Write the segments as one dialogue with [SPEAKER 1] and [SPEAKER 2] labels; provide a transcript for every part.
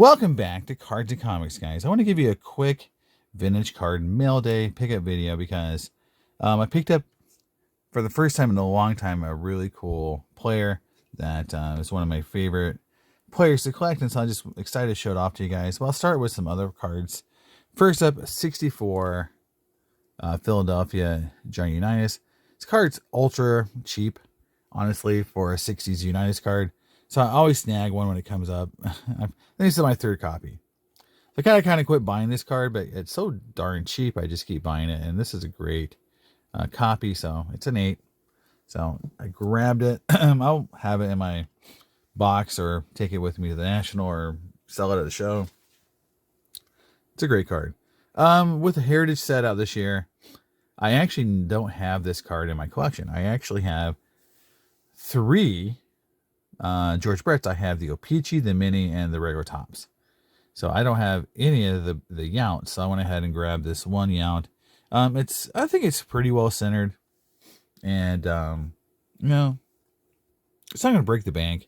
[SPEAKER 1] Welcome back to Cards and Comics, guys. I want to give you a quick vintage card mail day pickup video because I picked up for the first time in a long time a really cool player that is one of my favorite players to collect, and so I'm just excited to show it off to you guys. Well, I'll start with some other cards. First up, 64 Philadelphia Johnny Unitus. This card's ultra cheap, honestly, for a 60s Unitus card. So I always snag one when it comes up. I think this is my third copy. I kind of quit buying this card, but it's so darn cheap. I just keep buying it, and this is a great copy. So it's an 8. So I grabbed it. I'll have it in my box or take it with me to the National or sell it at the show. It's a great card. With the Heritage set out this year, I actually don't have this card in my collection. I actually have 3 George Brits. I have the O-Pee-Chee, the Mini, and the regular tops. So I don't have any of the Younts. So I went ahead and grabbed this one Yount. I think it's pretty well centered, and it's not going to break the bank,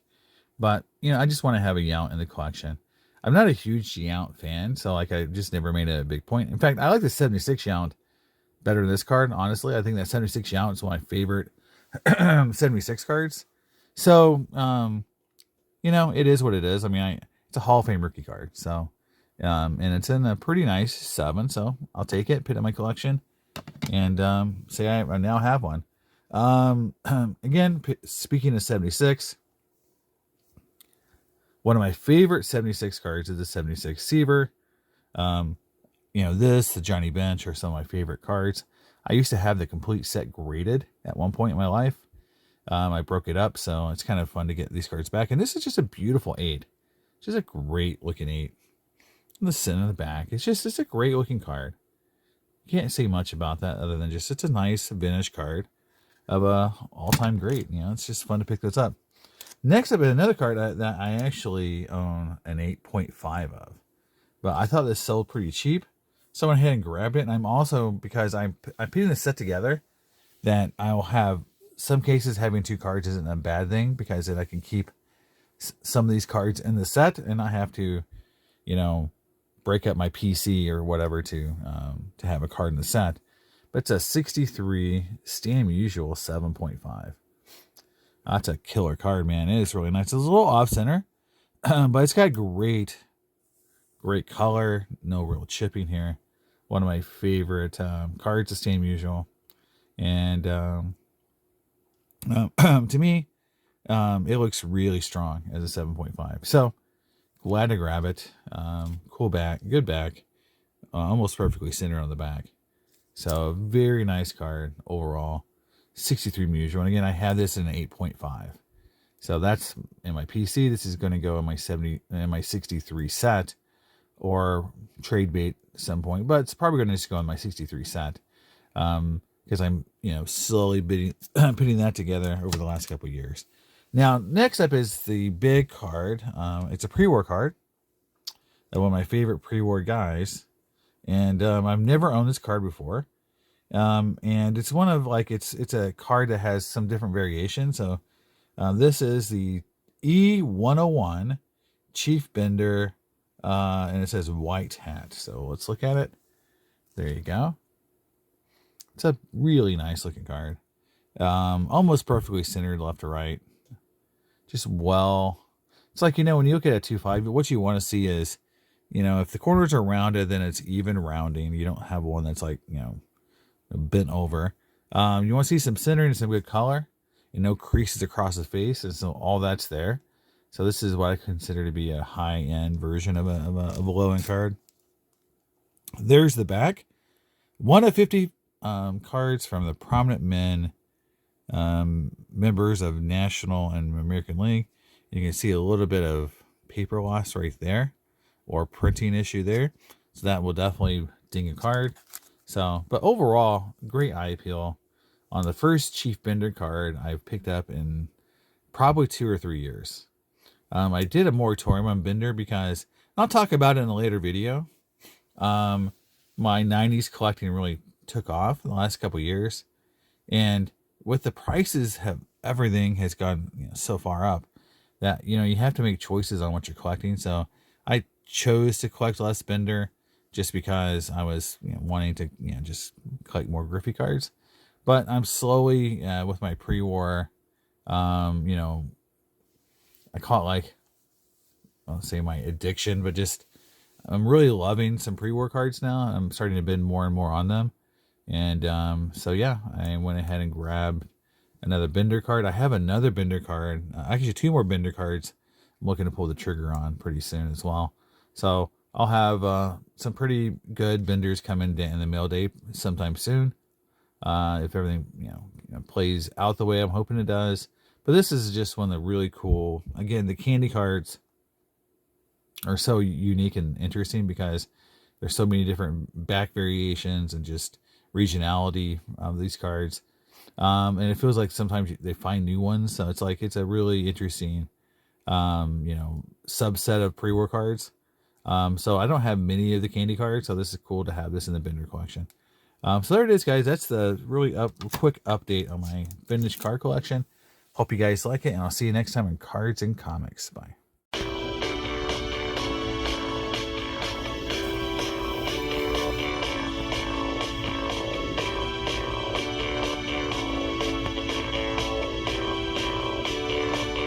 [SPEAKER 1] but I just want to have a Yount in the collection. I'm not a huge Yount fan, so I just never made it a big point. In fact, I like the 76 Yount better than this card. Honestly, I think that 76 Yount is one of my favorite 76 cards. So, it is what it is. I mean, it's a Hall of Fame rookie card. So, and it's in a pretty nice 7. So I'll take it, put it in my collection, and say I now have one. Again, speaking of 76, one of my favorite 76 cards is the 76 Seaver. The Johnny Bench are some of my favorite cards. I used to have the complete set graded at one point in my life. I broke it up, so it's kind of fun to get these cards back. And this is just a beautiful 8. Just a great looking 8. And the center of the back. It's a great looking card. Can't say much about that other than just it's a nice vintage card of a all-time great. It's just fun to pick this up. Next up is another card that I actually own an 8.5 of. But I thought this sold pretty cheap. So I went ahead and grabbed it. And I'm also, because I'm putting this set together, that I will have some cases having 2 cards isn't a bad thing, because then I can keep some of these cards in the set and not have to, break up my PC or whatever to have a card in the set. But it's a 63 Stam Usual 7.5. That's a killer card, man. It is really nice. It's a little off center, but it's got great color. No real chipping here. One of my favorite cards, the Stam Usual, and to me, it looks really strong as a 7.5. So glad to grab it. Cool back, good back, almost perfectly centered on the back. So very nice card overall. 63 Usual, and again, I have this in an 8.5. So that's in my PC. This is going to go in my 63 set, or trade bait at some point, but it's probably going to just go in my 63 set. Because I'm, slowly putting that together over the last couple of years. Now, next up is the big card. It's a pre-war card. One of my favorite pre-war guys. And I've never owned this card before. And it's one of, it's a card that has some different variations. So this is the E101 Chief Bender. And it says white hat. So let's look at it. There you go. It's a really nice looking card. Almost perfectly centered left to right. Just it's like, when you look at a 2.5, what you want to see is, if the corners are rounded, then it's even rounding. You don't have one that's bent over. You want to see some centering and some good color, and no creases across the face. And so all that's there. So this is what I consider to be a high-end version of a low-end card. There's the back. 1 of 50 cards from the prominent men, members of National and American League. You can see a little bit of paper loss right there, or printing issue there. So that will definitely ding a card. So, but overall, great eye appeal on the first Chief Bender card I've picked up in probably 2 or 3 years. I did a moratorium on Bender because I'll talk about it in a later video. My 90s collecting really took off in the last couple of years, and with the prices everything has gone so far up that you have to make choices on what you're collecting. So I chose to collect less Bender just because I was wanting to just collect more Griffey cards. But I'm slowly with my pre-war, I call it like, I'll say my addiction, but just I'm really loving some pre-war cards now. I'm starting to bid more and more on them. And so yeah, I went ahead and grabbed another Bender card. I have another Bender card, actually 2 more Bender cards I'm looking to pull the trigger on pretty soon as well. So I'll have some pretty good Benders coming in the mail day sometime soon. If everything plays out the way I'm hoping it does. But this is just one of the really cool. Again, the candy cards are so unique and interesting because there's so many different back variations and just regionality of these cards. And it feels like sometimes they find new ones. So it's a really interesting, subset of pre-war cards. So I don't have many of the candy cards. So this is cool to have this in the Bender collection. So there it is, guys. That's the really quick update on my vintage card collection. Hope you guys like it, and I'll see you next time in Cards and Comics. Bye.